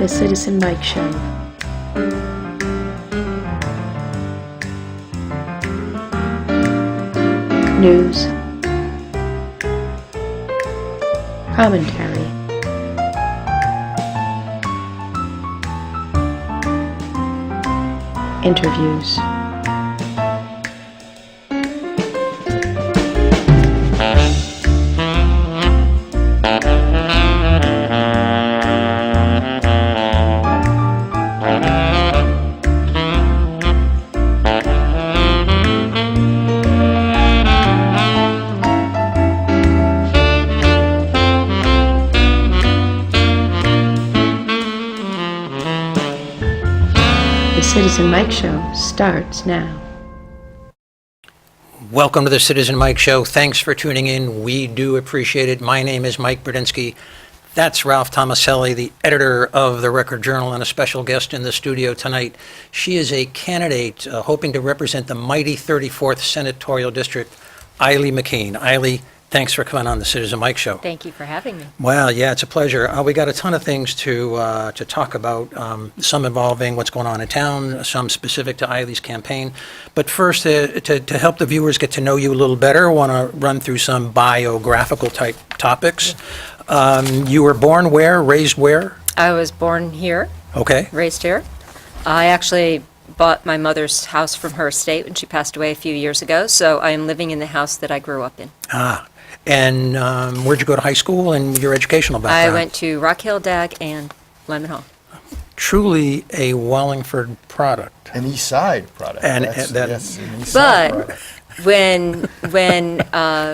The Citizen Mike Show. News. Commentary. Interviews. Citizen Mike Show starts now. Welcome to the Citizen Mike Show. Thanks for tuning in. We do appreciate it. My name is Mike Brudzinski. That's Ralph Tomaselli, the editor of the Record Journal, and a special guest in the studio tonight. She is a candidate hoping to represent the mighty 34th Senatorial District, Aili McKeen. Aili, thanks for coming on the Citizen Mike Show. Thank you for having me. Well, yeah, it's a pleasure. We got a ton of things to talk about, some involving what's going on in town, some specific to Aili's campaign. But first, to help the viewers get to know you a little better, I want to run through some biographical type topics. You were born where, raised where? I was born here, Okay. raised here. I actually bought my mother's house from her estate when she passed away a few years ago, so I am living in the house that I grew up in. And where'd you go to high school and your educational background? I went to Rock Hill, Dag, and Lyman Hall. Truly a Wallingford product. An East Side product. And Yes, that- yes, an East Side But product.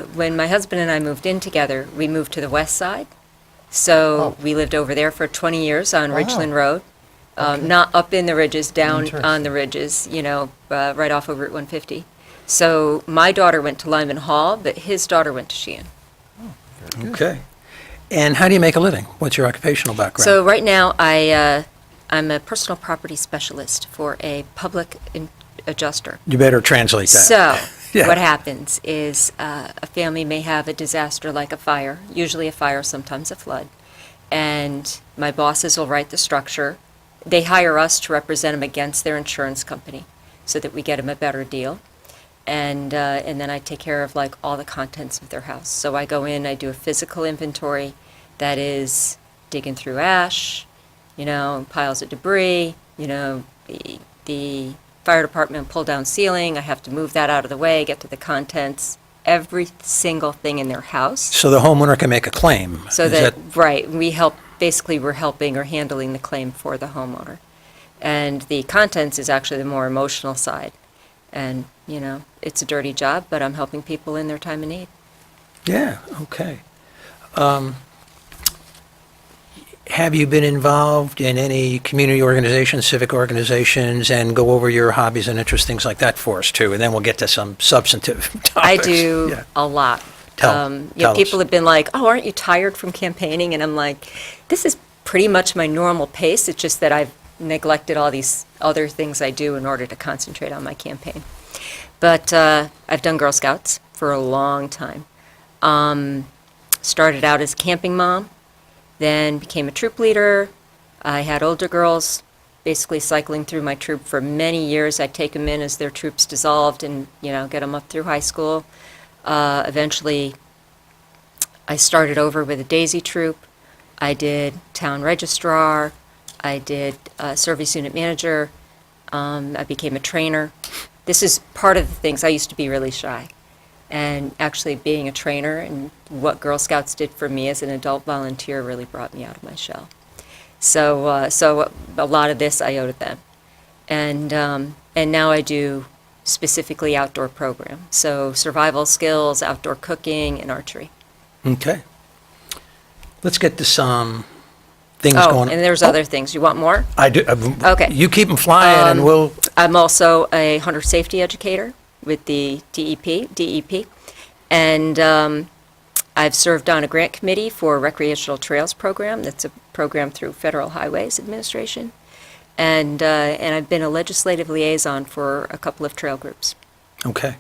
when my husband and I moved in together, we moved to the west side. So Oh. we lived over there for 20 years on Wow. Richland Road. Okay. Not up in the ridges, down on Interesting. the ridges, right off of Route 150. So my daughter went to Lyman Hall, but his daughter went to Sheehan. Very good. Okay. And how do you make a living? What's your occupational background? So right now, I'm a personal property specialist for a public adjuster. You better translate that. So Yeah. what happens is a family may have a disaster like a fire, usually a fire, sometimes a flood, and my bosses will write the structure. They hire us to represent them against their insurance company so that we get them a better deal. And then I take care of like all the contents of their house. So I go in, I do a physical inventory that is digging through ash, piles of debris, the fire department pull down ceiling, I have to move that out of the way, get to the contents, every single thing in their house. So the homeowner can make a claim. So Is that, right, we're helping or handling the claim for the homeowner. And the contents is actually the more emotional side. And, it's a dirty job, but I'm helping people in their time of need. Yeah, okay. Have you been involved in any community organizations, civic organizations, and go over your hobbies and interests, things like that for us too, and then we'll get to some substantive topics. I do Yeah. a lot. Tell People us. have been like, oh, aren't you tired from campaigning? And I'm like, this is pretty much my normal pace. It's just that I've neglected all these other things I do in order to concentrate on my campaign. But I've done Girl Scouts for a long time. Started out as a camping mom, then became a troop leader. I had older girls basically cycling through my troop for many years. I'd take them in as their troops dissolved and, get them up through high school. Eventually, I started over with a Daisy troop. I did town registrar. I did service unit manager. I became a trainer. This is part of the things. I used to be really shy. And actually being a trainer and what Girl Scouts did for me as an adult volunteer really brought me out of my shell. So a lot of this I owe to them. And now I do specifically outdoor program. So survival skills, outdoor cooking, and archery. Okay. Let's get to some things going on. And there's other things. You want more? I do. Okay. You keep them flying and we'll... I'm also a hunter safety educator with the DEP, and I've served on a grant committee for a recreational trails program. That's a program through Federal Highways Administration, and I've been a legislative liaison for a couple of trail groups. Okay.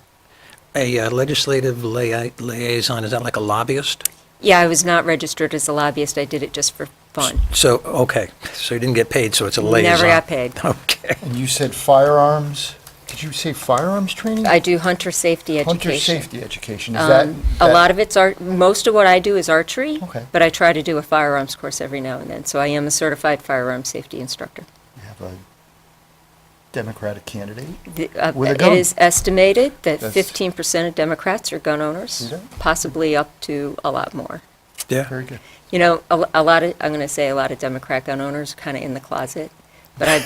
A legislative liaison, is that like a lobbyist? Yeah, I was not registered as a lobbyist. I did it just for fun. So, okay, so you didn't get paid, so it's a liaison. Never got paid. Okay. And you said firearms, did you say firearms training? I do hunter safety education. Hunter safety education, is that? A lot of it's most of what I do is archery, Okay. but I try to do a firearms course every now and then. So I am a certified firearms safety instructor. You have a Democratic candidate? It gun. is estimated that That's- 15% of Democrats are gun owners, Is it? possibly up to a lot more. Yeah. Very good. You know, a lot of, I'm going to say a lot of Democrat gun owners kind of in the closet, but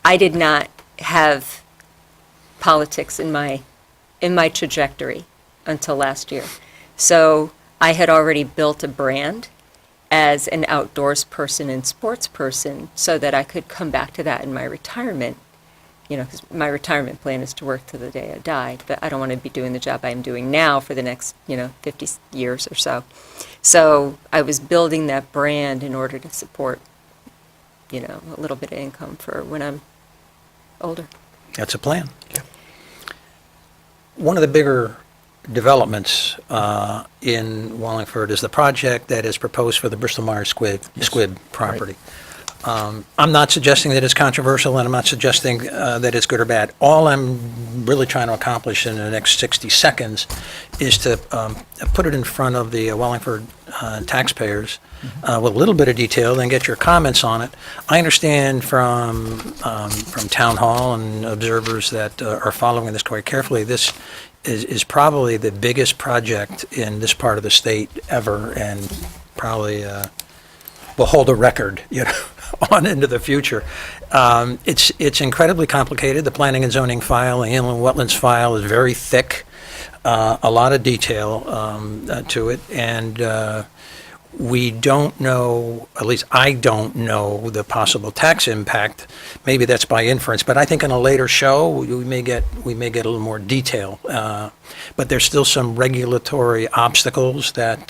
I did not have politics in my trajectory until last year. So I had already built a brand as an outdoors person and sports person so that I could come back to that in my retirement. You know, because my retirement plan is to work till the day I die, but I don't want to be doing the job I'm doing now for the next, 50 years or so. So I was building that brand in order to support, a little bit of income for when I'm older. That's a plan. One of the bigger developments in Wallingford is the project that is proposed for the Bristol-Myers squib property. I'm not suggesting that it's controversial, and I'm not suggesting that it's good or bad. All I'm really trying to accomplish in the next 60 seconds is to put it in front of the Wallingford taxpayers with a little bit of detail, then get your comments on it. I understand from Town Hall and observers that are following this quite carefully, this is probably the biggest project in this part of the state ever, and probably will hold a record, on into the future. It's incredibly complicated. The planning and zoning file, the inland wetlands file is very thick, a lot of detail to it, and we don't know, at least I don't know, the possible tax impact. Maybe that's by inference, but I think in a later show we may get a little more detail. But there's still some regulatory obstacles that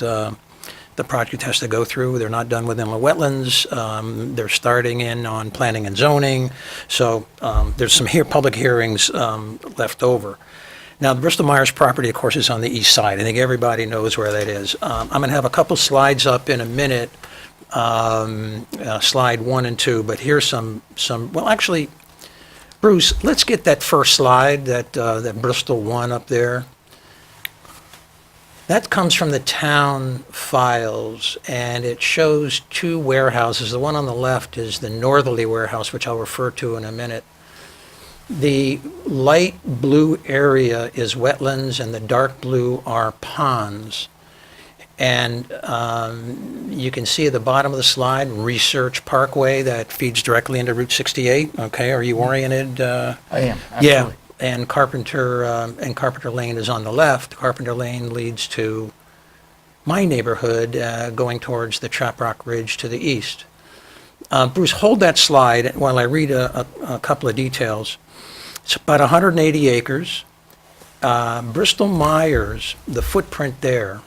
the project has to go through. They're not done with inland wetlands. They're starting in on planning and zoning. So there's some public hearings left over. Now, the Bristol-Myers property, of course, is on the east side. I think everybody knows where that is. I'm going to have a couple slides up in a minute, slide 1 and 2, but here's some. Well, actually, Bruce, let's get that first slide, that Bristol one up there. That comes from the town files, and it shows 2 warehouses. The one on the left is the northerly warehouse, which I'll refer to in a minute. The light blue area is wetlands, and the dark blue are ponds. And you can see at the bottom of the slide, Research Parkway that feeds directly into Route 68. Okay, are you oriented? I am, Yeah, absolutely. and Carpenter Lane is on the left. Carpenter Lane leads to my neighborhood, going towards the Trap Rock Ridge to the east. Bruce, hold that slide while I read a couple of details. It's about 180 acres. Bristol-Myers, the footprint there,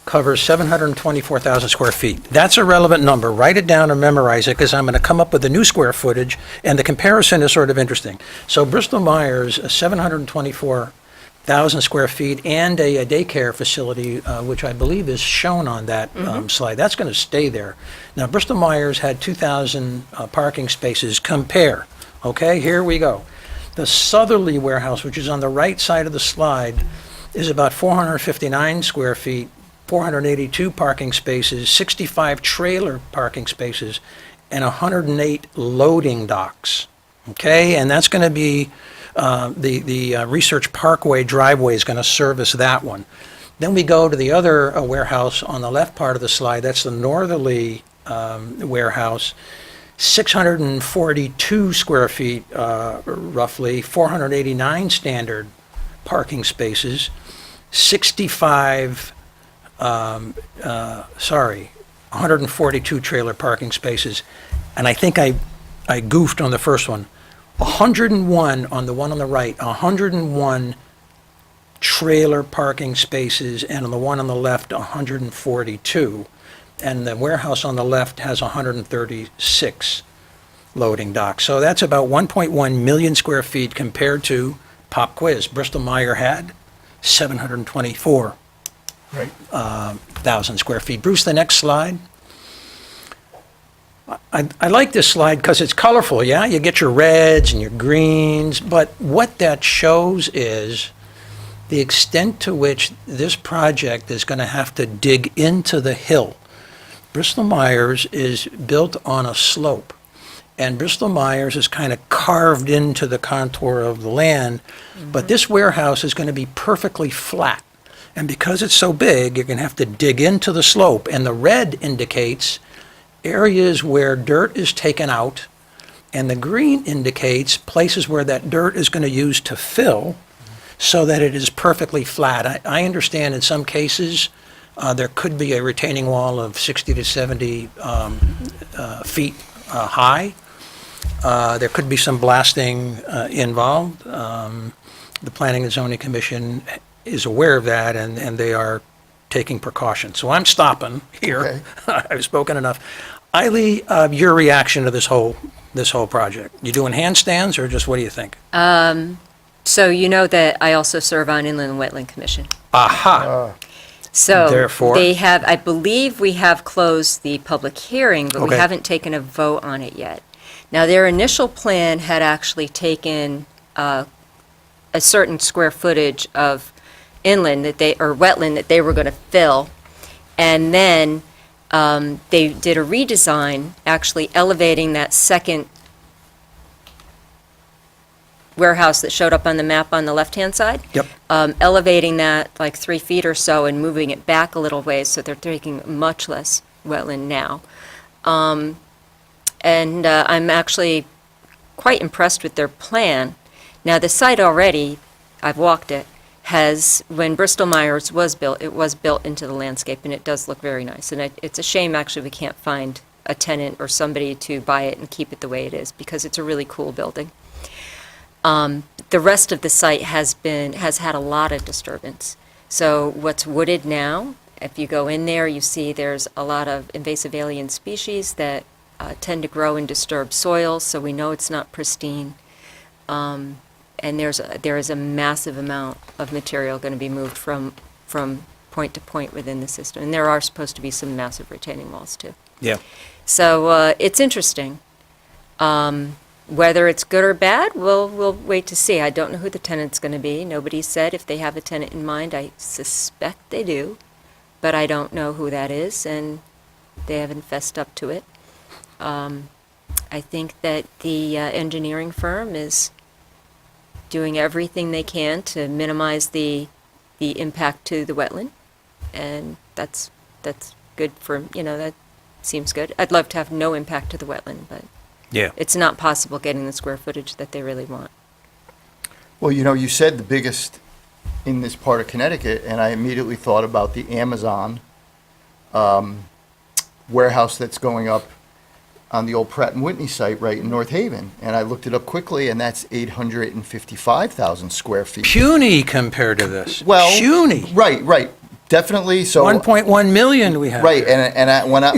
covers 724,000 square feet. That's a relevant number. Write it down and memorize it, because I'm going to come up with the new square footage, and the comparison is sort of interesting. So Bristol-Myers, 724,000 square feet, and a daycare facility, which I believe is shown on that slide. That's going to stay there. Now, Bristol-Myers had 2,000 parking spaces. Compare. Okay, here we go. The southerly warehouse, which is on the right side of the slide, is about 459 square feet, 482 parking spaces, 65 trailer parking spaces, and 108 loading docks. Okay, and that's going to be the Research Parkway driveway is going to service that one. Then we go to the other warehouse on the left part of the slide. That's the northerly warehouse. 642 square feet, roughly, 489 standard parking spaces, 142 trailer parking spaces, and I think I goofed on the first one. 101 on the one on the right, 101 trailer parking spaces, and on the one on the left, 142. And the warehouse on the left has 136 loading docks. So that's about 1.1 million square feet compared to, pop quiz, Bristol-Myers had 724,000 Right. square feet. Bruce, the next slide. I like this slide because it's colorful, yeah? You get your reds and your greens, but what that shows is the extent to which this project is going to have to dig into the hill. Bristol-Myers is built on a slope, and Bristol-Myers is kind of carved into the contour of the land, but this warehouse is going to be perfectly flat. And because it's so big, you're going to have to dig into the slope, and the red indicates areas where dirt is taken out, and the green indicates places where that dirt is going to use to fill so that it is perfectly flat. I understand in some cases there could be a retaining wall of 60 to 70 feet high. There could be some blasting involved. The Planning and Zoning Commission is aware of that, and they are taking precautions. So I'm stopping here. Okay. I've spoken enough. Aili, your reaction to this whole project? You doing handstands, or just what do you think? So you know that I also serve on Inland and Wetland Commission. Aha. So Therefore- they have, I believe we have closed the public hearing, but we Okay. haven't taken a vote on it yet. Now, their initial plan had actually taken a certain square footage of inland or wetland that they were going to fill, and then they did a redesign, actually elevating that second warehouse that showed up on the map on the left-hand side. Yep. Elevating that like 3 feet or so and moving it back a little ways, so they're taking much less wetland now. And I'm actually quite impressed with their plan. Now, the site already, I've walked it, when Bristol-Myers was built, it was built into the landscape, and it does look very nice. And it's a shame, actually, we can't find a tenant or somebody to buy it and keep it the way it is, because it's a really cool building. The rest of the site has had a lot of disturbance. So what's wooded now, if you go in there, you see there's a lot of invasive alien species that tend to grow in disturbed soils, so we know it's not pristine. And there is a massive amount of material going to be moved from point to point within the system. And there are supposed to be some massive retaining walls, too. Yeah. So it's interesting. Whether it's good or bad, we'll wait to see. I don't know who the tenant's going to be. Nobody said if they have a tenant in mind. I suspect they do, but I don't know who that is, and they haven't fessed up to it. I think that the engineering firm is doing everything they can to minimize the impact to the wetland, and that's good for, that seems good. I'd love to have no impact to the wetland, but Yeah. it's not possible getting the square footage that they really want. Well, you said the biggest in this part of Connecticut, and I immediately thought about the Amazon warehouse that's going up on the old Pratt & Whitney site right in North Haven. And I looked it up quickly, and that's 855,000 square feet. Puny compared to this. Well, Puny. Right, definitely. So 1.1 million we have. right,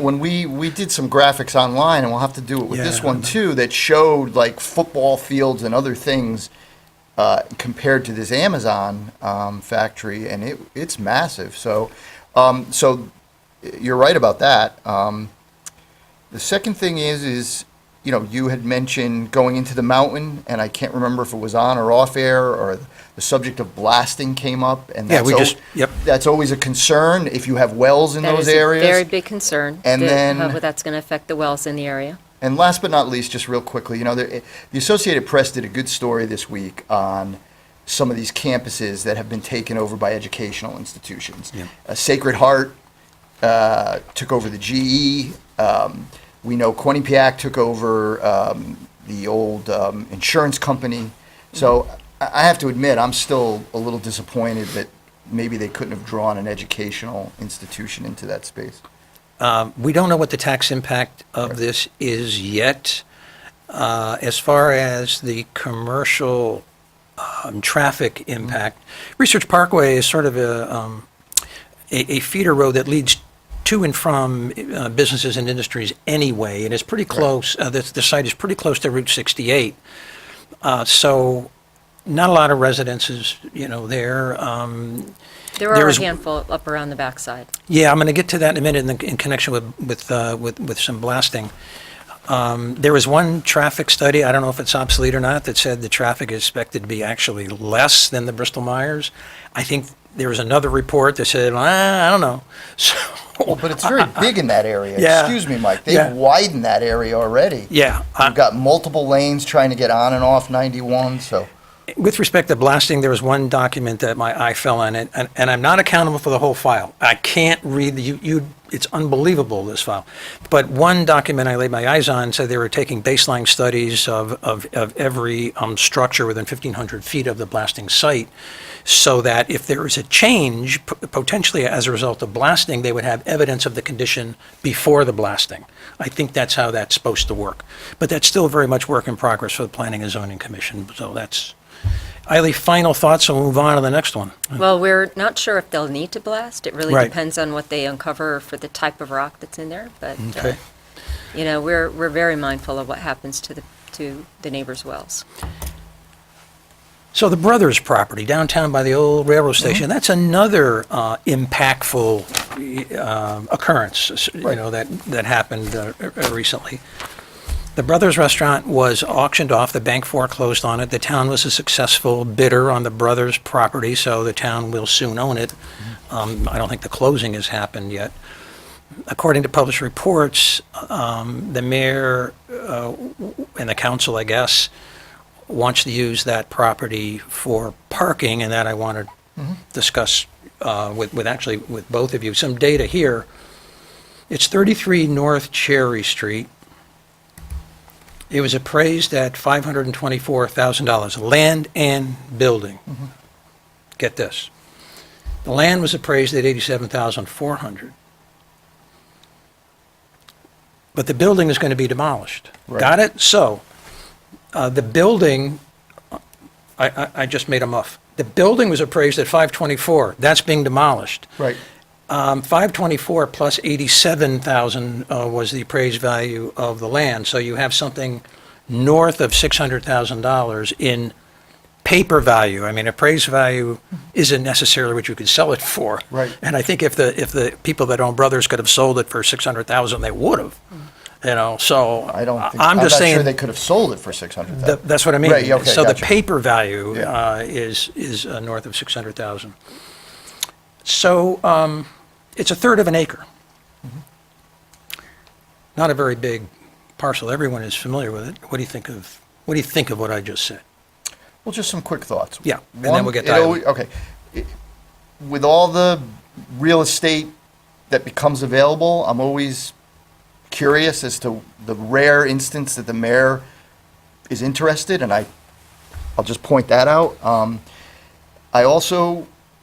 when we did some graphics online, and we'll have to do it with this Yeah. one too, that showed like football fields and other things compared to this Amazon factory, and it's massive. So you're right about that. The second thing is you had mentioned going into the mountain, and I can't remember if it was on or off air, or the subject of blasting came up, and Yep. that's always a concern if you have wells in those areas. That is a very big concern. And then- how that's going to affect the wells in the area. And last but not least, just real quickly, the Associated Press did a good story this week on some of these campuses that have been taken over by educational institutions. Yeah. Sacred Heart took over the GE. We know Quinnipiac took over the old insurance company. So I have to admit, I'm still a little disappointed that maybe they couldn't have drawn an educational institution into that space. We don't know what the tax impact of this is yet. As far as the commercial traffic impact, Research Parkway is sort of a feeder road that leads to and from businesses and industries anyway, and it's pretty close. The site is pretty close to Route 68. So not a lot of residences, there. There are There's- a handful up around the backside. Yeah, I'm going to get to that in a minute in connection with some blasting. There was one traffic study, I don't know if it's obsolete or not, that said the traffic is expected to be actually less than the Bristol-Myers. I think there was another report that said, I don't know. So, Well, but it's very big in that area. Yeah. Excuse me, Mike. They've Yeah. widened that area already. yeah. You've got multiple lanes trying to get on and off 91, so. With respect to blasting, there was one document that my eye fell on, and I'm not accountable for the whole file. I can't read it's unbelievable, this file. But one document I laid my eyes on said they were taking baseline studies of every structure within 1,500 feet of the blasting site, so that if there is a change, potentially as a result of blasting, they would have evidence of the condition before the blasting. I think that's how that's supposed to work. But that's still very much work in progress for the Planning and Zoning Commission, so that's... Aili, final thoughts, and we'll move on to the next one. Well, we're not sure if they'll need to blast. It really Right. depends on what they uncover for the type of rock that's in there. But Okay. we're very mindful of what happens to the neighbors' wells. So the Brothers property downtown by the old railroad station, that's another impactful occurrence, Right. that happened recently. The Brothers Restaurant was auctioned off, the bank foreclosed on it, the town was a successful bidder on the Brothers property, so the town will soon own it. I don't think the closing has happened yet. According to published reports, the mayor and the council, I guess, wants to use that property for parking, and that I want to discuss with both of you. Some data here. It's 33 North Cherry Street. It was appraised at $524,000, land and building. Get this. The land was appraised at $87,400. But the building is going to be demolished. Right. Got it? So, the building, I just made a muff. The building was appraised at $524,000. That's being demolished. Right. 524 plus 87,000 was the appraised value of the land. So you have something north of $600,000 in paper value. I mean, appraised value isn't necessarily what you could sell it for. Right. And I think if the people that own Brothers could have sold it for $600,000, they would have. So I don't think, I'm just not saying sure they could have sold it for 600,000. that's what I mean. Right, okay, so gotcha. the paper value Yeah. is north of 600,000. So it's a third of an acre. Not a very big parcel. Everyone is familiar with it. What do you think of what I just said? Well, just some quick thoughts. Yeah, and then we'll get to Okay. With all the real estate that becomes available, I'm always curious as to the rare instance that the mayor is interested, and I'll just point that out.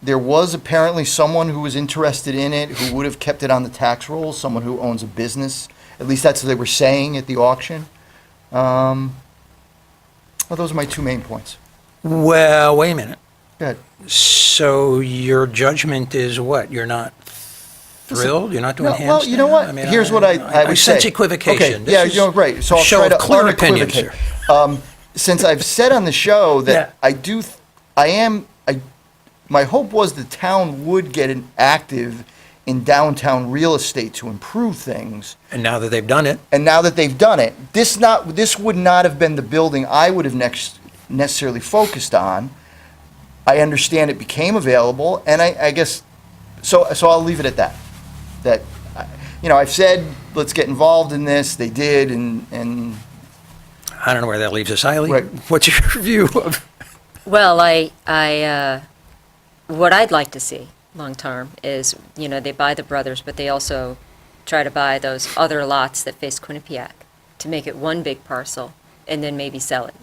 There was apparently someone who was interested in it, who would have kept it on the tax rolls, someone who owns a business. At least that's what they were saying at the auction. Well, those are my two main points. Well, wait a minute. Go ahead. So your judgment is what? You're not thrilled? You're not to No, enhance well, you know that? what? I mean, Here's what I would say. I sense equivocation. Okay, This yeah, is right. So I'll show try of to clear opinions unequivocate. here. Since I've said on the show that Yeah. my hope was the town would get an active in downtown real estate to improve things. And now that they've done it, And now that they've done it, this would not have been the building I would have necessarily focused on. I understand it became available, and I guess, so I'll leave it at that. That, I've said, let's get involved in this, they did, and I don't know where that leaves us. Aili, Right. what's your view of? Well, what I'd like to see long-term is, they buy the Brothers, but they also try to buy those other lots that face Quinnipiac to make it one big parcel and then maybe sell it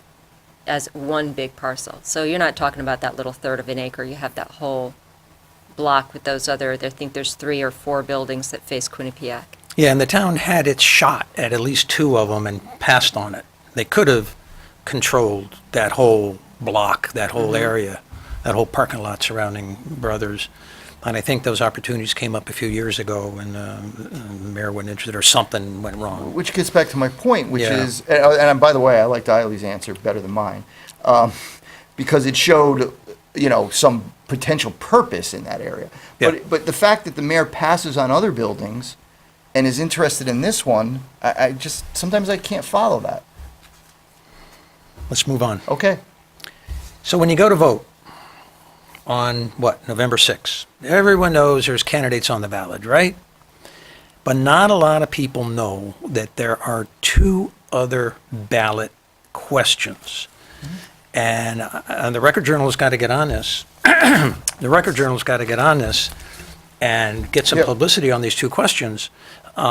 as one big parcel. So you're not talking about that little third of an acre. You have that whole block with those other, I think there's 3 or 4 buildings that face Quinnipiac. Yeah, and the town had its shot at least 2 of them and passed on it. They could have controlled that whole block, that whole area, that whole parking lot surrounding Brothers. And I think those opportunities came up a few years ago when the mayor wasn't interested or something went wrong. which gets back to my point, which Yeah. is, and by the way, I liked Eileen's answer better than mine, because it showed, some potential purpose in that area. Yeah. But the fact that the mayor passes on other buildings and is interested in this one, I just, sometimes I can't follow that. Let's move on. Okay. So when you go to vote on, November 6th, everyone knows there's candidates on the ballot, right? But not a lot of people know that there are two other ballot questions. And the Record Journal's got to get on this. The Record Journal's got to get on this and get some Yep. publicity on these two questions,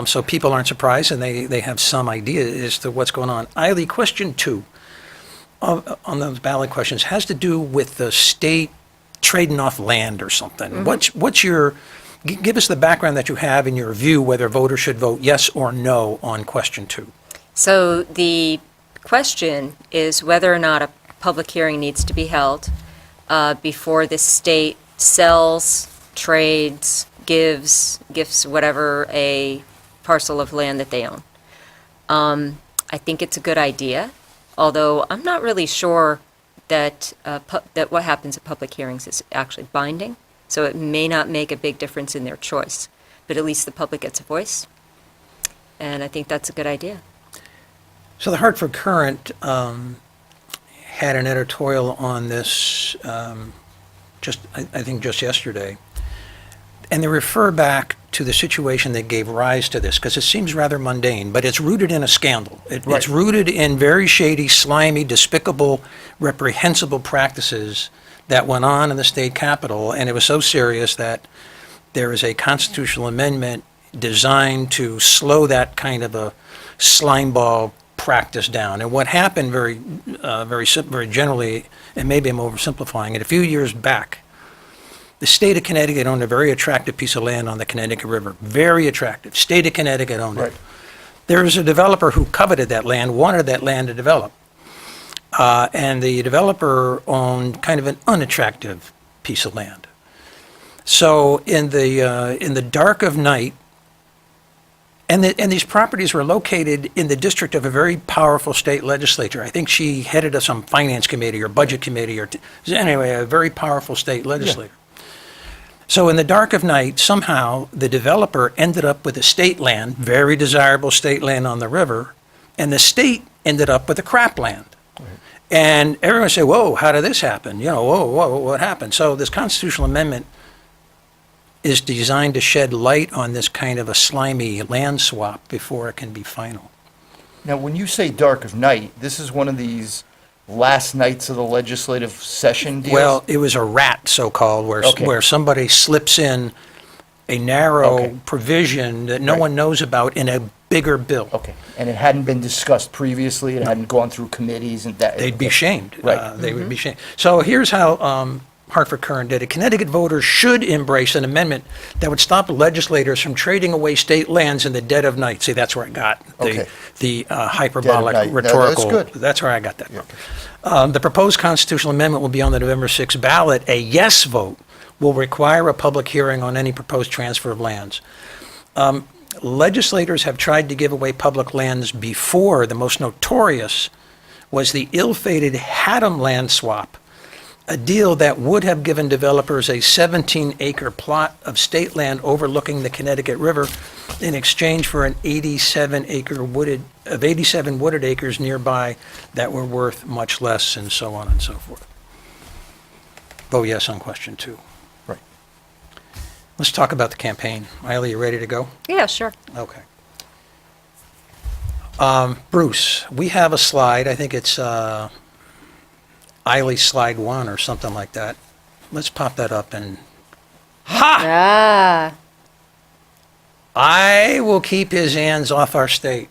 so people aren't surprised and they have some idea as to what's going on. Aili, question 2 on those ballot questions has to do with the state trading off land or something. What's your, give us the background that you have in your view whether voters should vote yes or no on question 2. So the question is whether or not a public hearing needs to be held before the state sells, trades, gifts, whatever, a parcel of land that they own. I think it's a good idea, although I'm not really sure that that what happens at public hearings is actually binding, so it may not make a big difference in their choice, but at least the public gets a voice, and I think that's a good idea. So the Hartford Courant had an editorial on this I think just yesterday. And they refer back to the situation that gave rise to this, because it seems rather mundane, but it's rooted in a scandal. It's rooted in very shady, slimy, despicable, reprehensible practices that went on in the state capitol, and it was so serious that there is a constitutional amendment designed to slow that kind of a slimeball practice down. And what happened very generally, and maybe I'm oversimplifying it, a few years back, the state of Connecticut owned a very attractive piece of land on the Connecticut River. Very attractive. State of Connecticut owned it. There was a developer who coveted that land, wanted that land to develop. And the developer owned kind of an unattractive piece of land. So in the dark of night, and these properties were located in the district of a very powerful state legislature. I think she headed some finance committee or budget committee anyway, a very powerful state legislator. So in the dark of night, somehow the developer ended up with a state land, very desirable state land on the river, and the state ended up with a crap land. And everyone say, whoa, how did this happen? Whoa, what happened? So this constitutional amendment is designed to shed light on this kind of a slimy land swap before it can be final. Now, when you say dark of night, this is one of these last nights of the legislative session deals? Well, it was a rat, so-called, where somebody slips in a narrow provision that no one knows about in a bigger bill. Okay, and it hadn't been discussed previously, it hadn't gone through committees and that? They'd be shamed. Right. They would be shamed. So here's how Hartford Courant did it. Connecticut voters should embrace an amendment that would stop legislators from trading away state lands in the dead of night. See, that's where I got the hyperbolic Dead of night. rhetorical. No, that's good. That's where I got that from. The proposed constitutional amendment will be on the November 6th ballot. A yes vote will require a public hearing on any proposed transfer of lands. Legislators have tried to give away public lands before. The most notorious was the ill-fated Haddam land swap, a deal that would have given developers a 17-acre plot of state land overlooking the Connecticut River in exchange for an 87 wooded acres nearby that were worth much less, and so on and so forth. Vote yes on question 2. Right. Let's talk about the campaign. Aili, you ready to go? Yeah, sure. Okay. Bruce, we have a slide. I think it's Aili slide 1 or something like that. Let's pop that up and Ah, I will keep his hands off our state.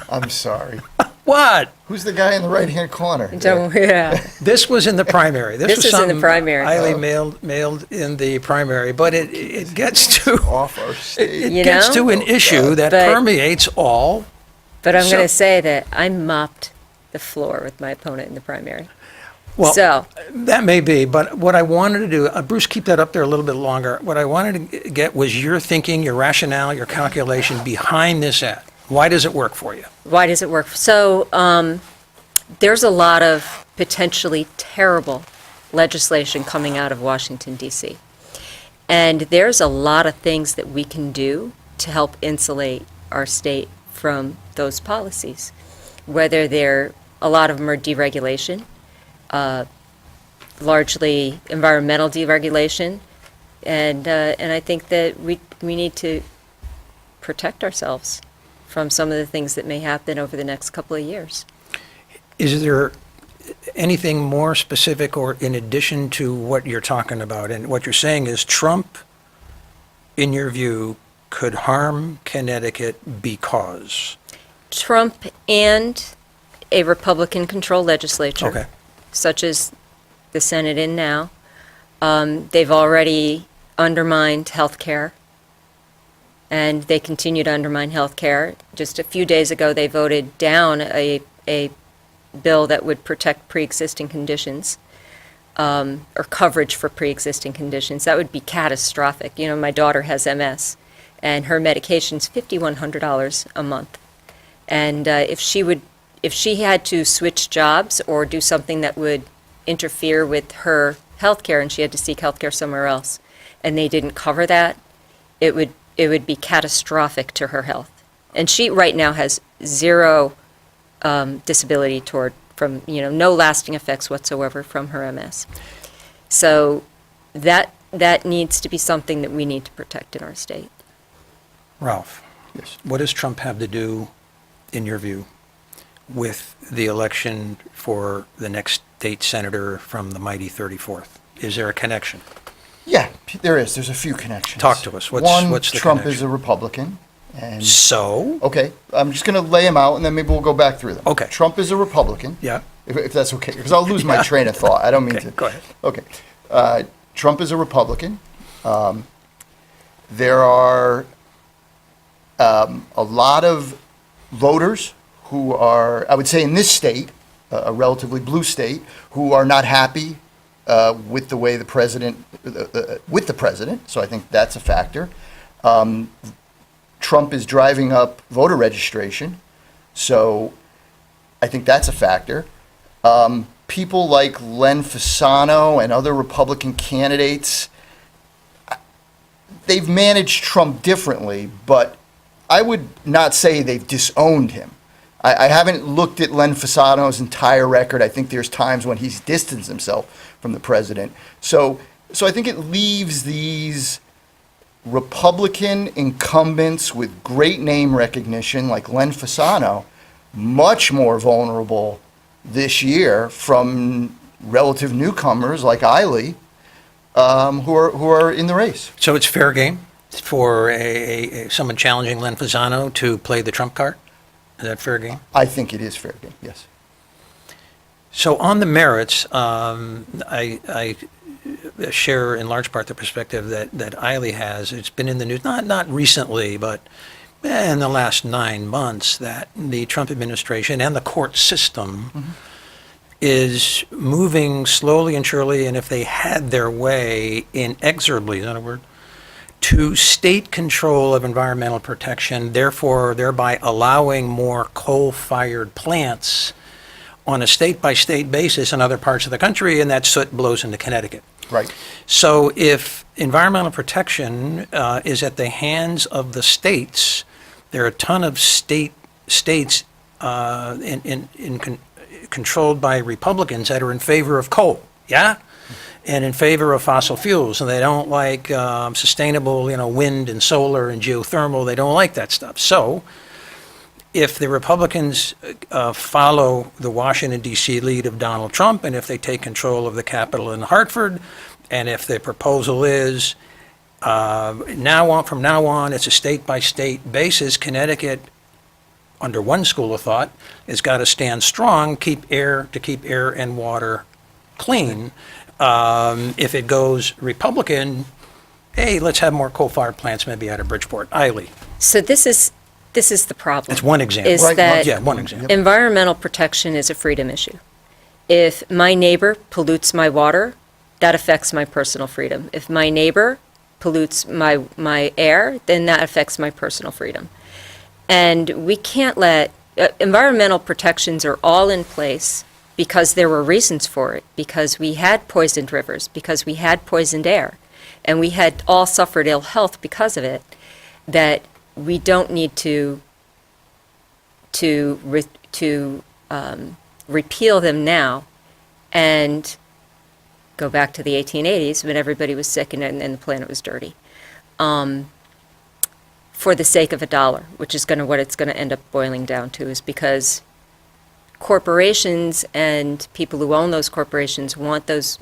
I'm sorry. What? Who's the guy in the right-hand corner? yeah. This was in the primary. This was is in the something primary. Aili mailed in the primary, but it gets to Off our state. You gets know? to an issue that But- permeates all. But I'm So- going to say that I mopped the floor with my opponent in the primary. Well, So- that may be, but what I wanted to do, Bruce, keep that up there a little bit longer. What I wanted to get was your thinking, your rationale, your calculation behind this ad. Why does it work for you? Why does it work? So there's a lot of potentially terrible legislation coming out of Washington, D.C. And there's a lot of things that we can do to help insulate our state from those policies. Whether a lot of them are deregulation, largely environmental deregulation, and I think that we need to protect ourselves from some of the things that may happen over the next couple of years. Is there anything more specific or in addition to what you're talking about? And what you're saying is Trump, in your view, could harm Connecticut because? Trump and a Republican-controlled legislature, Okay. such as the Senate in now, they've already undermined health care, and they continue to undermine health care. Just a few days ago, they voted down a bill that would protect pre-existing conditions, or coverage for pre-existing conditions. That would be catastrophic. You know, my daughter has MS, and her medication's $5,100 a month. And if she had to switch jobs or do something that would interfere with her health care and she had to seek health care somewhere else, and they didn't cover that, it would be catastrophic to her health. And she right now has zero disability from no lasting effects whatsoever from her MS. So that needs to be something that we need to protect in our state. Ralph, Yes. what does Trump have to do, in your view, with the election for the next state senator from the mighty 34th? Is there a connection? Yeah, there is. There's a few connections. Talk to us. What's the Trump connection? is a Republican. And So? okay, I'm just going to lay them out, and then maybe we'll go back through them. Okay. Trump is a Republican. Yeah. If that's okay, because I'll lose my train of thought. I don't mean Okay, to. go ahead. Okay. Trump is a Republican. There are a lot of voters who are, I would say in this state, a relatively blue state, who are not happy with the way the president, with the president. So I think that's a factor. Trump is driving up voter registration. So I think that's a factor. People like Len Fasano and other Republican candidates, they've managed Trump differently, but I would not say they've disowned him. I haven't looked at Len Fasano's entire record. I think there's times when he's distanced himself from the president. So I think it leaves these Republican incumbents with great name recognition like Len Fasano much more vulnerable this year from relative newcomers like Aili, who are in the race. So it's fair game for someone challenging Len Fasano to play the Trump card? Is that fair game? I think it is fair game, yes. So on the merits, I share in large part the perspective that Aili has. It's been in the news, not recently, but in the last 9 months, that the Trump administration and the court system is moving slowly and surely, and if they had their way, inexorably, is that a word? To state control of environmental protection, thereby allowing more coal-fired plants on a state-by-state basis in other parts of the country, and that soot blows into Connecticut. Right. So if environmental protection is at the hands of the states, there are a ton of states controlled by Republicans that are in favor of coal, yeah? And in favor of fossil fuels, and they don't like sustainable, wind and solar and geothermal. They don't like that stuff. So if the Republicans follow the Washington, D.C. lead of Donald Trump, and if they take control of the Capitol in Hartford, and if the proposal is from now on, it's a state-by-state basis, Connecticut, under one school of thought, has got to stand strong, keep air and water clean. If it goes Republican, hey, let's have more coal-fired plants maybe out of Bridgeport. Aili. So this is the problem. It's one example. Is Right, that Yeah, one example. environmental protection is a freedom issue. If my neighbor pollutes my water, that affects my personal freedom. If my neighbor pollutes my air, then that affects my personal freedom. And we can't let environmental protections are all in place because there were reasons for it, because we had poisoned rivers, because we had poisoned air, and we had all suffered ill health because of it, that we don't need to repeal them now and go back to the 1880s when everybody was sick and the planet was dirty, for the sake of a dollar, which is what it's going to end up boiling down to, is because corporations and people who own those corporations want those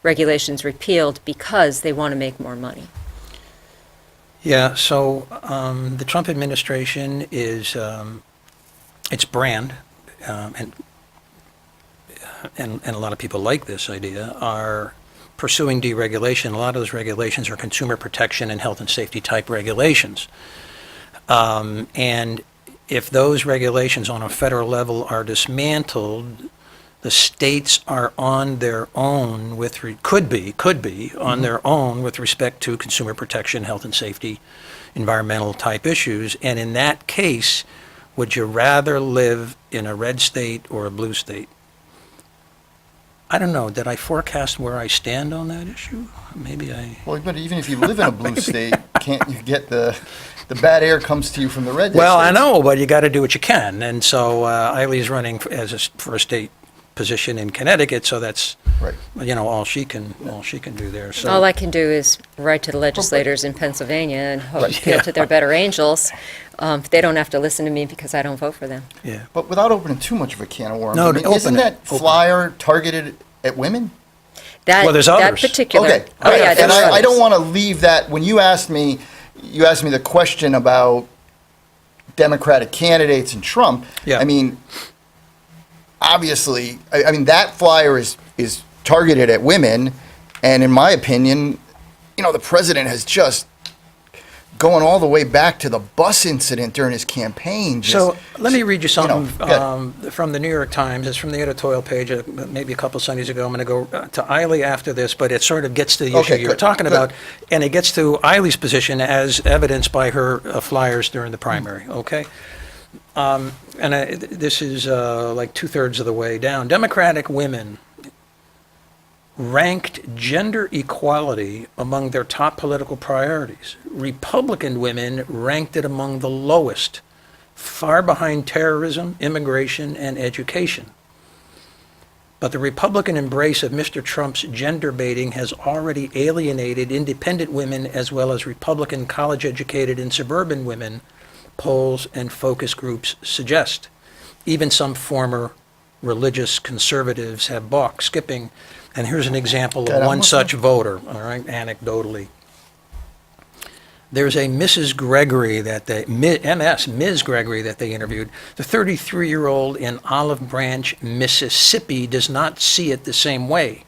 regulations repealed because they want to make more money. Yeah, so the Trump administration is, its brand, and a lot of people like this idea, are pursuing deregulation. A lot of those regulations are consumer protection and health and safety type regulations. And if those regulations on a federal level are dismantled, the states are on their own could be on their own with respect to consumer protection, health and safety, environmental type issues. And in that case, would you rather live in a red state or a blue state? I don't know. Did I forecast where I stand on that issue? Maybe I... Well, but even if you live in a blue state, can't you get the bad air comes to you from the red Well, states? I know, but you got to do what you can. And so Eileen's running for a state position in Connecticut, so that's Right. all she can do there. So All I can do is write to the legislators in Pennsylvania and appeal to their better angels. They don't have to listen to me because I don't vote for them. yeah. But without opening too much of a can of worms, No, isn't open it. that Open it. flyer targeted at women? That, Well, there's that others. particular. Okay. Oh, yeah, And there's I others. don't want to leave that, when you asked me the question about Democratic candidates and Trump. Yeah. I mean, obviously, I mean, that flyer is targeted at women, and in my opinion, the president has just going all the way back to the bus incident during his campaign. So let me read you something good. from the New York Times. It's from the editorial page, maybe a couple Sundays ago. I'm going to go to Eiley after this, but it sort of gets to the issue Okay, you were good, talking good. about, and it gets to Eiley's position as evidenced by her flyers during the primary, okay? This is like two-thirds of the way down. Democratic women ranked gender equality among their top political priorities. Republican women ranked it among the lowest, far behind terrorism, immigration, and education. But the Republican embrace of Mr. Trump's gender baiting has already alienated independent women as well as Republican college-educated and suburban women, polls and focus groups suggest. Even some former religious conservatives have balked, skipping. And here's an example Okay, of I'm one looking. such voter, all right, anecdotally. There's a Mrs. Gregory Ms. Gregory that they interviewed. The 33-year-old in Olive Branch, Mississippi, does not see it the same way.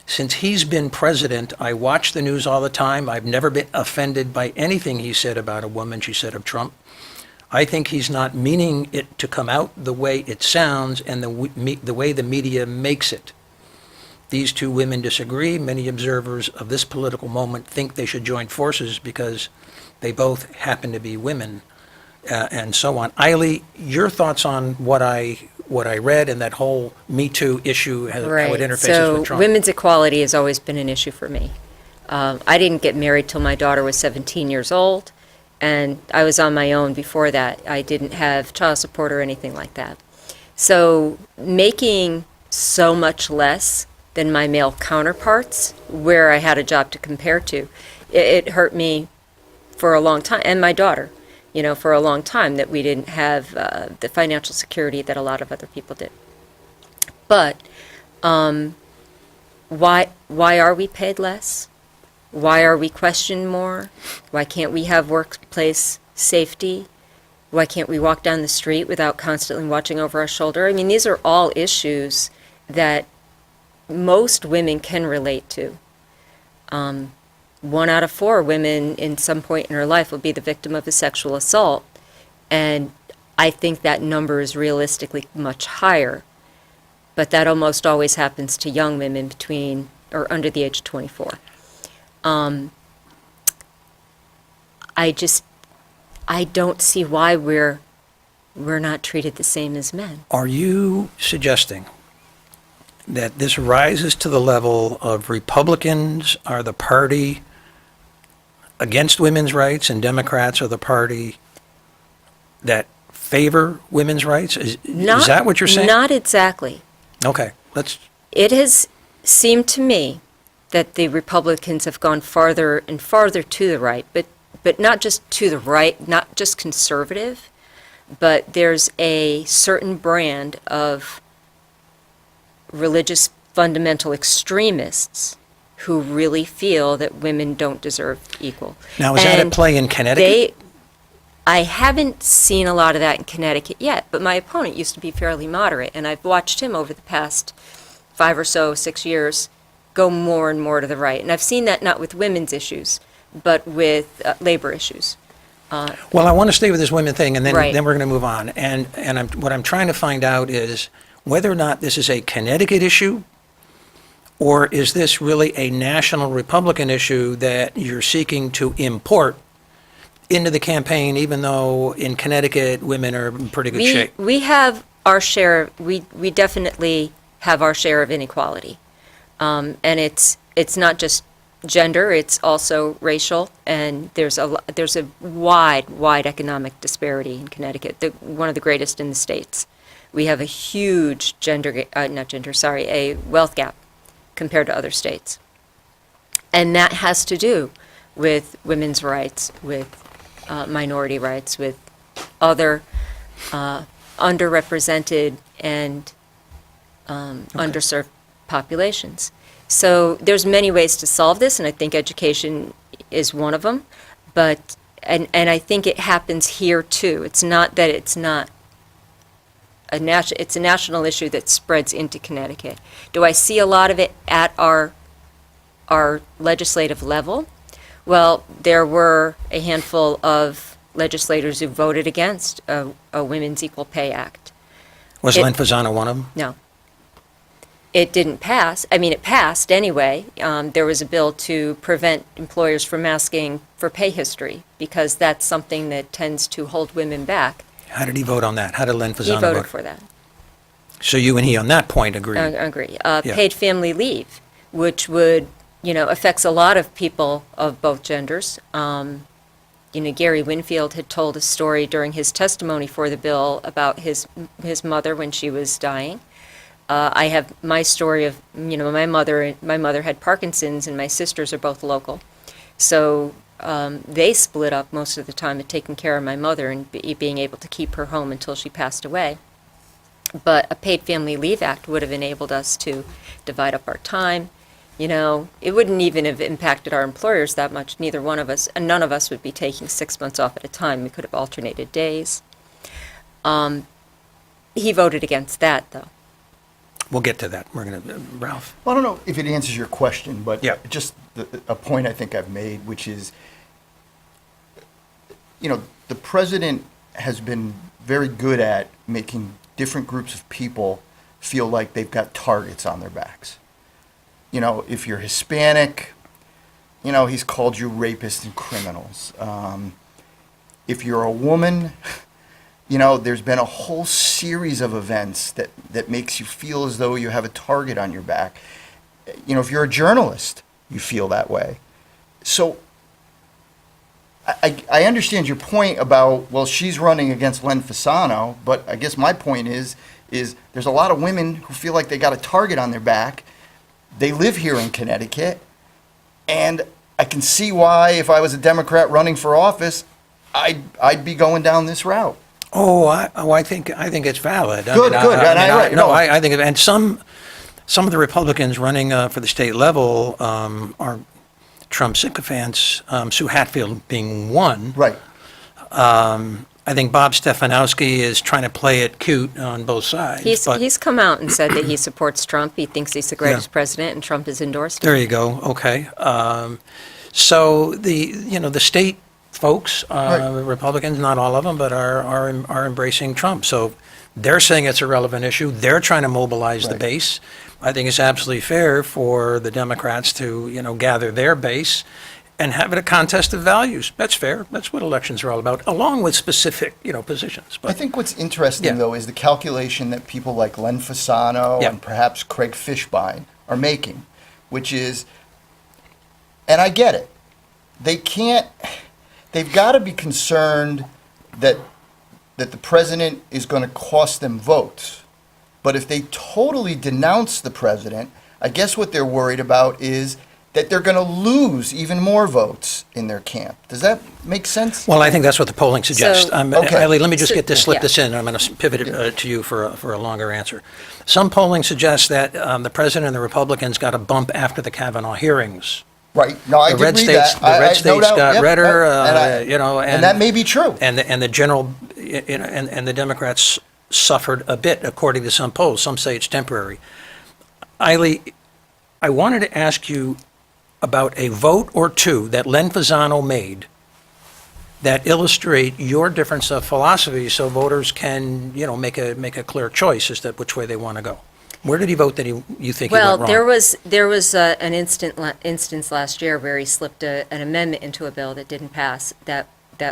Since he's been president, I watch the news all the time. I've never been offended by anything he said about a woman, she said of Trump. I think he's not meaning it to come out the way it sounds and the way the media makes it. These two women disagree. Many observers of this political moment think they should join forces because they both happen to be women, and so on. Eiley, your thoughts on what I read and that whole Me Too issue, how it interfaces So with Trump? women's equality has always been an issue for me. I didn't get married till my daughter was 17 years old, and I was on my own before that. I didn't have child support or anything like that. So making so much less than my male counterparts, where I had a job to compare to, it hurt me for a long time, and my daughter, for a long time, that we didn't have the financial security that a lot of other people did. But why are we paid less? Why are we questioned more? Why can't we have workplace safety? Why can't we walk down the street without constantly watching over our shoulder? I mean, these are all issues that most women can relate to. 1 out of 4 women in some point in her life will be the victim of a sexual assault, and I think that number is realistically much higher, but that almost always happens to young women between or under the age of 24. I don't see why we're not treated the same as men. Are you suggesting that this rises to the level of Republicans are the party against women's rights and Democrats are the party that favor women's rights? Is that what you're saying? Not exactly. Okay, It has seemed to me that the Republicans have gone farther and farther to the right, but not just to the right, not just conservative, but there's a certain brand of religious fundamental extremists who really feel that women don't deserve equal. Now, is that at play in Connecticut? I haven't seen a lot of that in Connecticut yet, but my opponent used to be fairly moderate, and I've watched him over the past 5 or so, 6 years, go more and more to the right. And I've seen that not with women's issues, but with labor issues. Well, I want to stay with this women thing, and then, Right. then we're going to move on. And what I'm trying to find out is whether or not this is a Connecticut issue, or is this really a national Republican issue that you're seeking to import into the campaign, even though in Connecticut, women are in pretty good shape? We have our share, we definitely have our share of inequality. And it's not just gender, it's also racial, and there's a wide economic disparity in Connecticut, one of the greatest in the states. We have a huge a wealth gap compared to other states. And that has to do with women's rights, with minority rights, with other underrepresented and underserved populations. So there's many ways to solve this, and I think education is one of them. But and I think it happens here too. It's not that it's not it's a national issue that spreads into Connecticut. Do I see a lot of it at our legislative level? Well, there were a handful of legislators who voted against a Women's Equal Pay Act. Was Len Fasano one of them? No. It didn't pass. I mean, it passed anyway. There was a bill to prevent employers from asking for pay history because that's something that tends to hold women back. How did he vote on that? How did Len Fasano He voted vote? for that. So you and he on that point agree? Agree. Yeah. Paid family leave, which would, affects a lot of people of both genders. Gary Winfield had told a story during his testimony for the bill about his mother when she was dying. I have my story of, my mother had Parkinson's and my sisters are both local. So they split up most of the time at taking care of my mother and being able to keep her home until she passed away. But a paid family leave act would have enabled us to divide up our time. It wouldn't even have impacted our employers that much. Neither one of us, and none of us would be taking 6 months off at a time. We could have alternated days. He voted against that, though. We'll get to that. We're going to, Ralph. Well, I don't know if it answers your question, but Yeah. just a point I think I've made, which is, the president has been very good at making different groups of people feel like they've got targets on their backs. If you're Hispanic, he's called you rapists and criminals. If you're a woman, there's been a whole series of events that makes you feel as though you have a target on your back. If you're a journalist, you feel that way. So I understand your point about, well, she's running against Len Fasano, but I guess my point is there's a lot of women who feel like they got a target on their back. They live here in Connecticut, and I can see why, if I was a Democrat running for office, I'd be going down this route. I think it's valid. Good. I think, and some of the Republicans running for the state level are Trump sycophants. Sue Hatfield being one. Right. I think Bob Stefanowski is trying to play it cute on both sides. He's come out and said that he supports Trump. He thinks he's the greatest president, and Trump has endorsed him. There you go. Okay. So the state folks, Right. Republicans, not all of them, but are embracing Trump. So they're saying it's a relevant issue. They're trying to mobilize the Right. base. I think it's absolutely fair for the Democrats to gather their base and have it a contest of values. That's fair. That's what elections are all about, along with specific positions. I think what's interesting, Yeah. though, is the calculation that people like Len Fasano Yeah. and perhaps Craig Fishbein are making, which is, and I get it, they've got to be concerned that the president is going to cost them votes. But if they totally denounce the president, I guess what they're worried about is that they're going to lose even more votes in their camp. Does that make sense? Well, I think that's what the polling suggests. So- Okay. Aili, let me just slip yeah. this in. I'm going to pivot it to you for a longer answer. Some polling suggests that the president and the Republicans got a bump after the Kavanaugh hearings. Right. No, I The did red read states, that. the red no states doubt. got Yep, redder, yep. And that may be true. And the general, and the Democrats suffered a bit, according to some polls. Some say it's temporary. Aili, I wanted to ask you about a vote or two that Len Fasano made that illustrate your difference of philosophy, so voters can, make a clear choice as to which way they want to go. Where did he vote that you think he went wrong? Well, there was an instance last year where he slipped an amendment into a bill that didn't pass that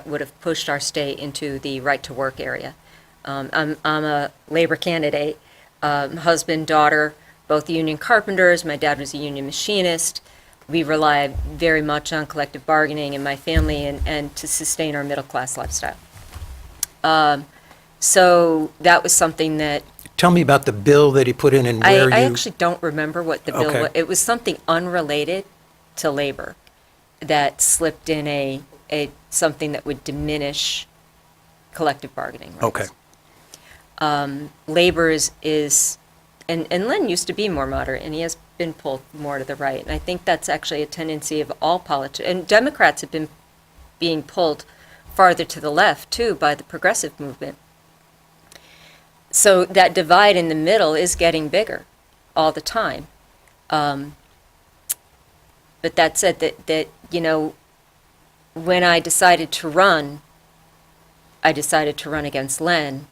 would have pushed our state into the right to work area. I'm a labor candidate, husband, daughter, both union carpenters. My dad was a union machinist. We rely very much on collective bargaining in my family and to sustain our middle-class lifestyle. So that was something that Tell me about the bill that he put in and where I you... actually don't remember what the bill Okay. was. It was something unrelated to labor that slipped in a something that would diminish collective bargaining rights. Okay. Labor is and Len used to be more moderate, and he has been pulled more to the right. And I think that's actually a tendency of all politics. And Democrats have been being pulled farther to the left, too, by the progressive movement. So that divide in the middle is getting bigger all the time. But that said, that when I decided to run against Len,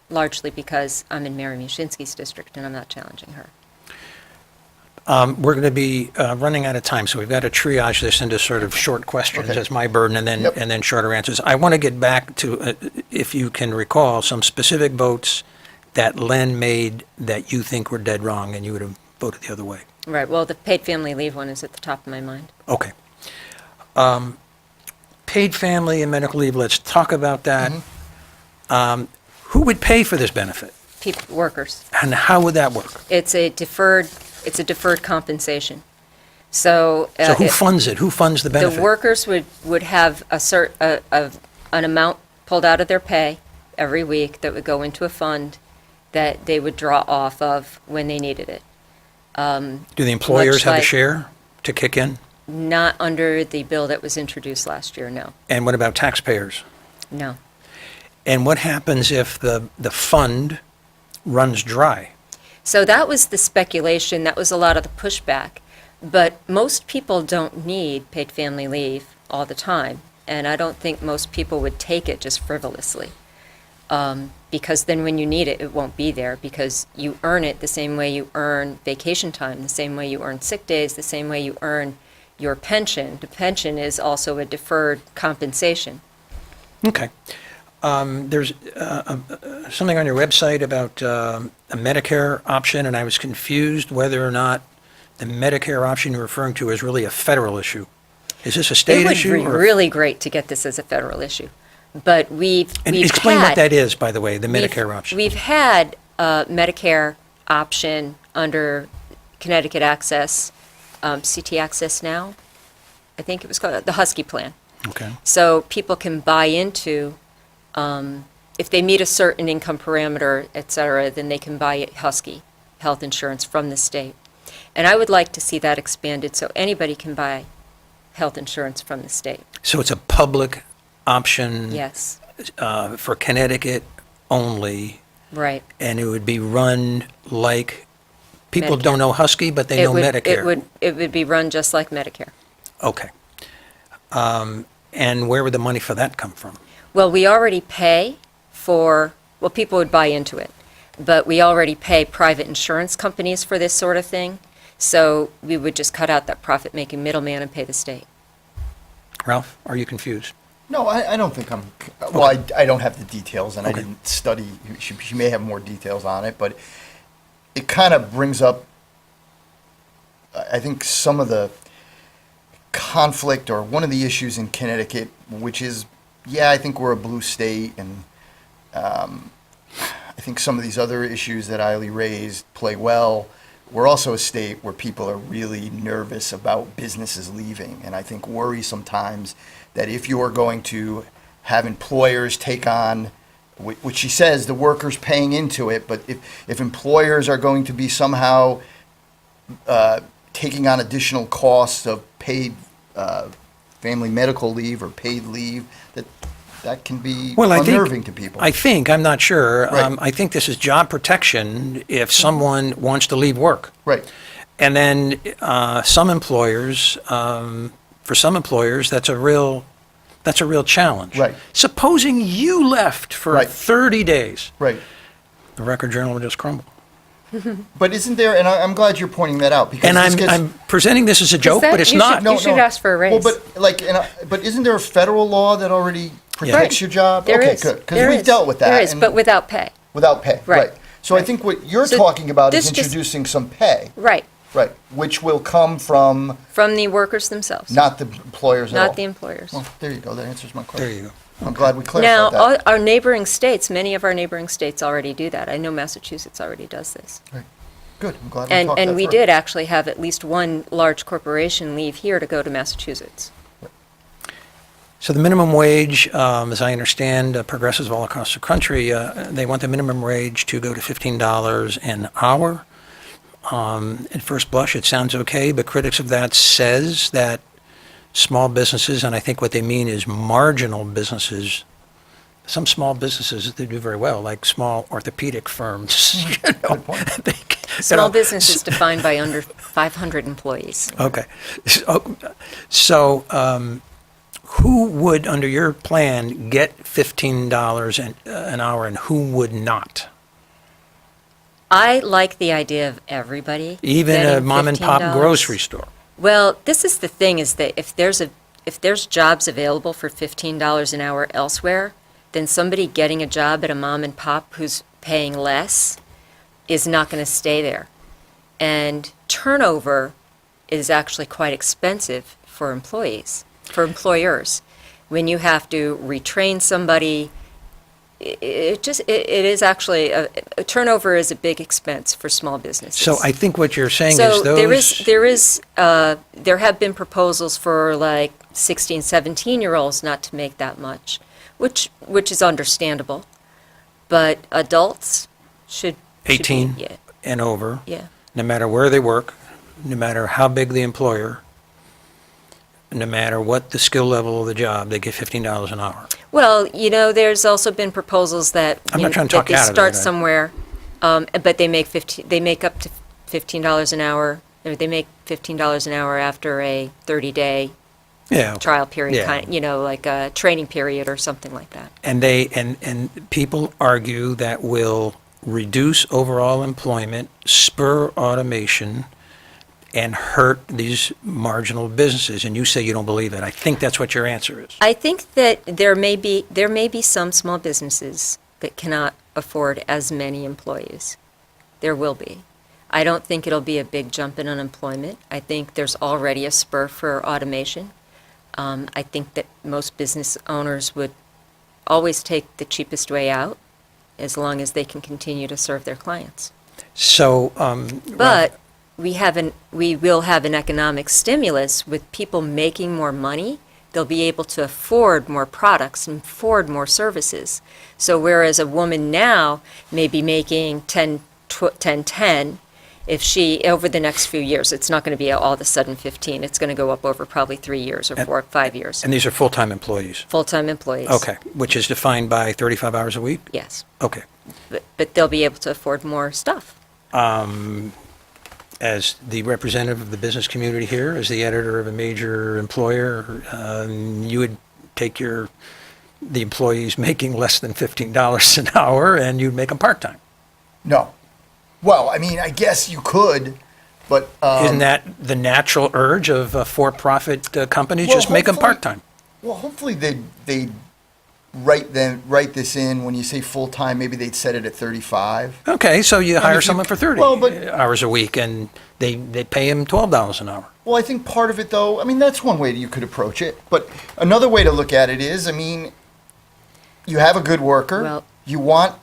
largely because I'm in Mary Mushinsky's district and I'm not challenging her. We're going to be running out of time, so we've got to triage this into sort of short questions. Okay. That's my burden, and then Yep. and then shorter answers. I want to get back to, if you can recall, some specific votes that Len made that you think were dead wrong and you would have voted the other way. Right, well, the paid family leave one is at the top of my mind. Okay. Paid family and medical leave, let's talk about that. Who would pay for this benefit, Workers. and how would that work? It's a deferred compensation. So. So who funds it? Who funds the benefit? The workers would have an amount pulled out of their pay every week that would go into a fund that they would draw off of when they needed it. Do the employers much have a like- share to kick in? Not under the bill that was introduced last year, no. And what about taxpayers? No. And what happens if the fund runs dry? So that was the speculation, that was a lot of the pushback. But most people don't need paid family leave all the time, and I don't think most people would take it just frivolously. Because then when you need it, it won't be there, because you earn it the same way you earn vacation time, the same way you earn sick days, the same way you earn your pension. The pension is also a deferred compensation. Okay. There's something on your website about a Medicare option, and I was confused whether or not the Medicare option you're referring to is really a federal issue. Is this a state issue? It would be really great to get this as a federal issue. But we've explain had, what that is, by the way, the Medicare option. We've had a Medicare option under Connecticut Access, CT Access Now, I think it was called, the Husky plan. Okay. So people can buy into, if they meet a certain income parameter, et cetera, then they can buy Husky health insurance from the state. And I would like to see that expanded so anybody can buy health insurance from the state. So it's a public option Yes, for Connecticut only, right. and it would be run like, people Medicare. don't know Husky, but they know Medicare. It would be run just like Medicare. Okay. And where would the money for that come from? Well, we already pay people would buy into it, but we already pay private insurance companies for this sort of thing, so we would just cut out that profit-making middleman and pay the state. Ralph, are you confused? No, I don't think I'm, well, I don't have the details, and Okay. I didn't study, she may have more details on it, but it kind of brings up, I think, some of the conflict or one of the issues in Connecticut, which is, I think we're a blue state, and I think some of these other issues that Aili raised play well. We're also a state where people are really nervous about businesses leaving, and I think worry sometimes that if you are going to have employers take on, which she says the workers paying into it, but if employers are going to be somehow taking on additional costs of paid family medical leave or paid leave, that can be unnerving to people. I'm not sure. Right. I think this is job protection if someone wants to leave work. Right. And then some employers, for some employers, that's a real challenge. Right. Supposing you left for Right. 30 days, Right. the Record Journal would just crumble. But isn't there, and I'm glad you're pointing that out, because And this gets, I'm presenting this as a joke, but it's you not. You should ask for a raise. Well, but isn't there a federal law that already protects your job? There Okay, is. good, because There we've is. dealt with that. There is, and- but without pay. without pay, Right. right. So I think what you're So talking about is this just- introducing some pay, Right, right, which will come from from the workers themselves, not the employers at all. not the employers. Well, there you go, that answers my question. There you go. I'm glad we Now, clarified that. our neighboring states, many of our neighboring states already do that. I know Massachusetts already does this. Right. Good, I'm glad we talked that And we through. did actually have at least one large corporation leave here to go to Massachusetts. So the minimum wage, as I understand, progressives all across the country, they want the minimum wage to go to $15 an hour. At first blush, it sounds okay, but critics of that says that small businesses, and I think what they mean is marginal businesses, some small businesses, they do very well, like small orthopedic firms. You know, they can- Small business is defined by under 500 employees. Okay. So, who would, under your plan, get $15 an hour and who would not? I like the idea of everybody Even a getting mom and pop $15. grocery store. Well, this is the thing, is that if there's jobs available for $15 an hour elsewhere, then somebody getting a job at a mom and pop who's paying less is not going to stay there. And turnover is actually quite expensive for employers. When you have to retrain somebody, it is actually, a turnover is a big expense for small businesses. So I think what you're saying So is those... there have been proposals for like 16, 17-year-olds not to make that much, which is understandable. But adults should be, 18 yeah, and over, yeah. no matter where they work, no matter how big the employer, no matter what the skill level of the job, they get $15 an hour. Well, there's also been proposals that I'm not trying to talk that they out of it, start I- somewhere, but they make up to $15 an hour. Or they make $15 an hour after a 30-day Yeah. trial period, Yeah. like a training period or something like that. And and people argue that will reduce overall employment, spur automation, and hurt these marginal businesses. And you say you don't believe it. I think that's what your answer is. I think that there may be some small businesses that cannot afford as many employees. There will be. I don't think it'll be a big jump in unemployment. I think there's already a spur for automation. I think that most business owners would always take the cheapest way out as long as they can continue to serve their clients. So, But we will have an economic stimulus with people making more money. They'll be able to afford more products and afford more services. So whereas a woman now may be making 10, if she, over the next few years, it's not going to be all of a sudden 15. It's going to go up over probably 3 years or 4 or 5 years. and these are full-time employees. Full-time employees. Okay, which is defined by 35 hours a week? Yes. Okay. But they'll be able to afford more stuff. As the representative of the business community here, as the editor of a major employer, you would take the employees making less than $15 an hour and you'd make them part-time. No. Well, I mean, I guess you could, but. Isn't that the natural urge of for-profit companies? Well, Just make them hopefully- part-time. Well, hopefully they write this in, when you say full-time, maybe they'd set it at 35. Okay, so you hire if you- someone for 30 well, but- hours a week, and they pay him $12 an hour. Well, I think part of it, though, I mean, that's one way that you could approach it. But another way to look at it is, I mean, you have a good worker. Well- You want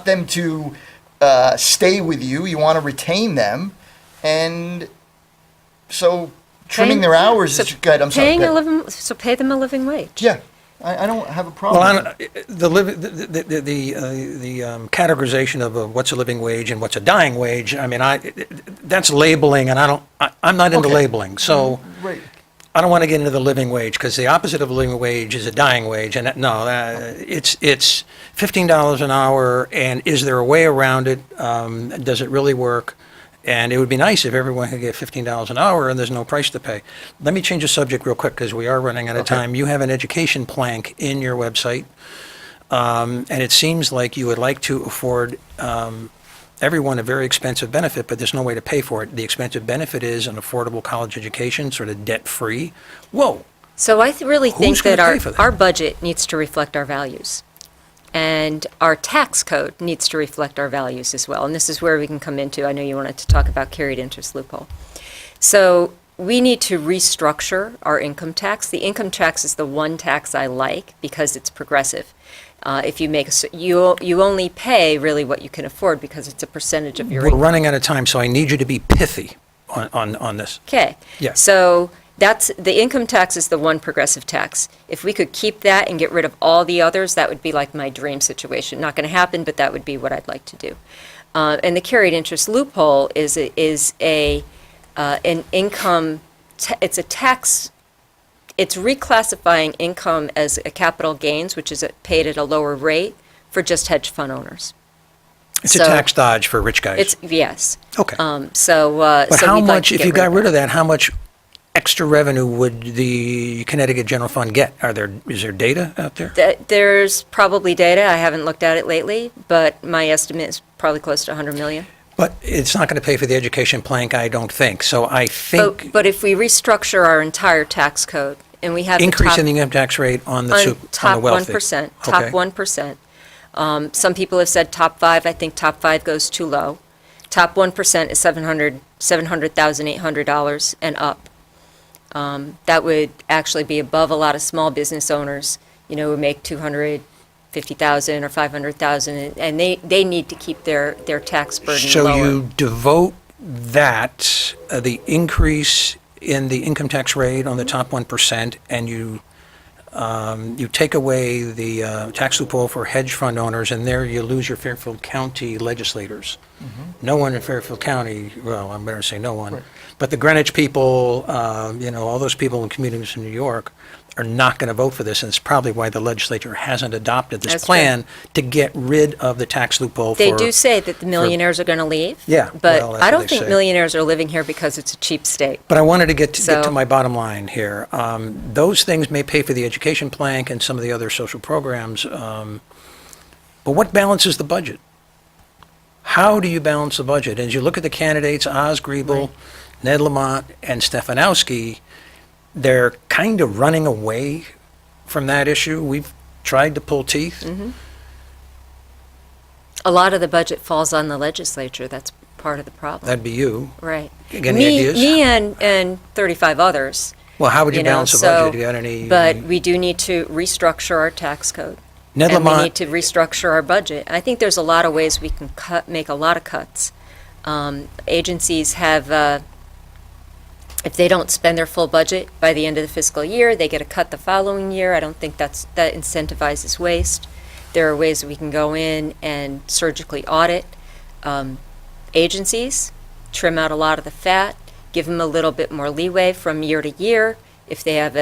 them to stay with you. You want to retain them. And so trimming their hours is good. I'm sorry. go ahead. So pay them a living wage. Yeah, I don't have a problem. Well, with it. the categorization of what's a living wage and what's a dying wage, I mean, that's labeling, and I'm not into Okay. labeling, so Right. I don't want to get into the living wage, because the opposite of a living wage is a dying wage, and it's $15 an hour, and is there a way around it? Does it really work? And it would be nice if everyone could get $15 an hour and there's no price to pay. Let me change the subject real quick, because we are running out of Okay. time. You have an education plank in your website, and it seems like you would like to afford everyone a very expensive benefit, but there's no way to pay for it. The expensive benefit is an affordable college education, sort of debt-free. Whoa, So I really Who's think gonna that pay for that? our budget needs to reflect our values. And our tax code needs to reflect our values as well. And this is where we can come into, I know you wanted to talk about carried interest loophole. So we need to restructure our income tax. The income tax is the one tax I like because it's progressive. If you make, you only pay really what you can afford because it's a percentage of your we're income. running out of time, so I need you to be pithy on this. Okay. Yeah. So the income tax is the one progressive tax. If we could keep that and get rid of all the others, that would be like my dream situation. Not going to happen, but that would be what I'd like to do. And the carried interest loophole is an income. It's a tax. It's reclassifying income as a capital gains, which is paid at a lower rate for just hedge fund owners. It's a So- tax dodge for rich guys. Yes. Okay. But But how much, if you got rid of that, how much extra revenue would the Connecticut General Fund get? Is there data out there? There's probably data. I haven't looked at it lately, but my estimate is probably close to 100 million. But it's not going to pay for the education plank, I don't think. So I think But if we restructure our entire tax code and we have the increase top, in the income tax rate on the on top the wealthy. 1%, Okay. top 1%. Some people have said top 5. I think top 5 goes too low. Top 1% is $700,800 and up. That would actually be above a lot of small business owners, who make $250,000 or $500,000, and they need to keep their tax burden So lower. you devote that, the increase in the income tax rate on the top 1%, and you take away the tax loophole for hedge fund owners, and there you lose your Fairfield County legislators. No one in Fairfield County, well, I'm better to say no one, Right. but the Greenwich people, all those people in communities in New York are not going to vote for this, and it's probably why the legislature hasn't adopted this That's plan to get rid of the tax loophole They for... do say that the millionaires are going to leave. Yeah, But well, that's I what don't they think say. millionaires are living here because it's a cheap state. But I wanted to get to So- my bottom line here. Those things may pay for the education plank and some of the other social programs, but what balances the budget? How do you balance the budget? As you look at the candidates, Oz Griebel, Ned Lamont, and Stefanowski, they're kind of running away from that issue. We've tried to pull teeth. A lot of the budget falls on the legislature. That's part of the problem. That'd be you. Right. Got any ideas? Me and 35 others. Well, how would you You know, balance the so- budget? You got any? But we do need to restructure our tax code. Ned And we Lamont- need to restructure our budget. I think there's a lot of ways we can make a lot of cuts. Agencies have, if they don't spend their full budget by the end of the fiscal year, they get a cut the following year. I don't think that incentivizes waste. There are ways we can go in and surgically audit agencies, trim out a lot of the fat, give them a little bit more leeway from year to year. If they have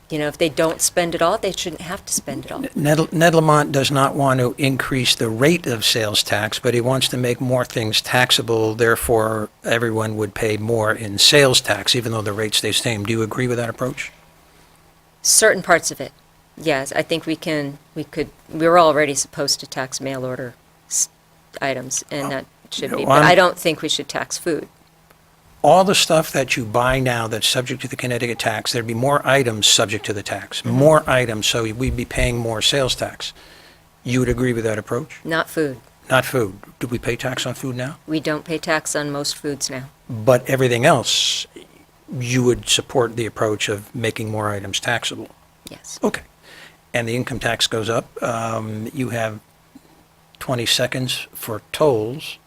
if they don't spend it all, they shouldn't have to spend it all. Ned Lamont does not want to increase the rate of sales tax, but he wants to make more things taxable. Therefore, everyone would pay more in sales tax, even though the rate stays the same. Do you agree with that approach? Certain parts of it, yes. I think we're already supposed to tax mail order items, and that should be, Well, but I'm- I don't think we should tax food. all the stuff that you buy now that's subject to the Connecticut tax, there'd be more items subject to the tax, more items, so we'd be paying more sales tax. You would agree with that approach? Not food. Not food. Do we pay tax on food now? We don't pay tax on most foods now. But everything else, you would support the approach of making more items taxable? Yes. Okay. And the income tax goes up. You have 20 seconds for tolls.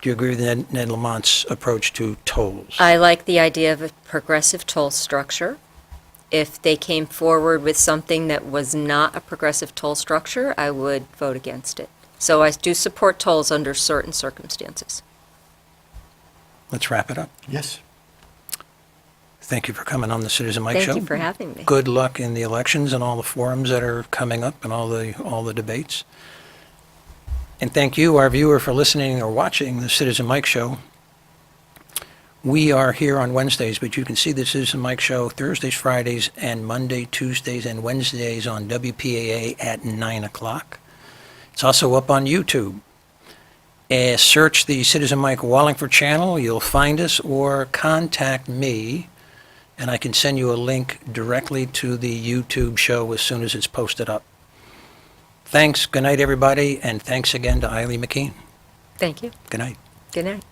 Do you agree with Ned Lamont's approach to tolls? I like the idea of a progressive toll structure. If they came forward with something that was not a progressive toll structure, I would vote against it. So I do support tolls under certain circumstances. Let's wrap it up. Yes. Thank you for coming on the Citizen Mike Show. Thank you for having me. Good luck in the elections and all the forums that are coming up and all the debates. And thank you, our viewer, for listening or watching the Citizen Mike Show. We are here on Wednesdays, but you can see the Citizen Mike Show Thursdays, Fridays, and Monday, Tuesdays, and Wednesdays on WPAA at 9 o'clock. It's also up on YouTube. Search the Citizen Mike Wallingford channel. You'll find us, or contact me, and I can send you a link directly to the YouTube show as soon as it's posted up. Thanks. Good night, everybody, and thanks again to Aili McKeen. Thank you. Good night. Good night.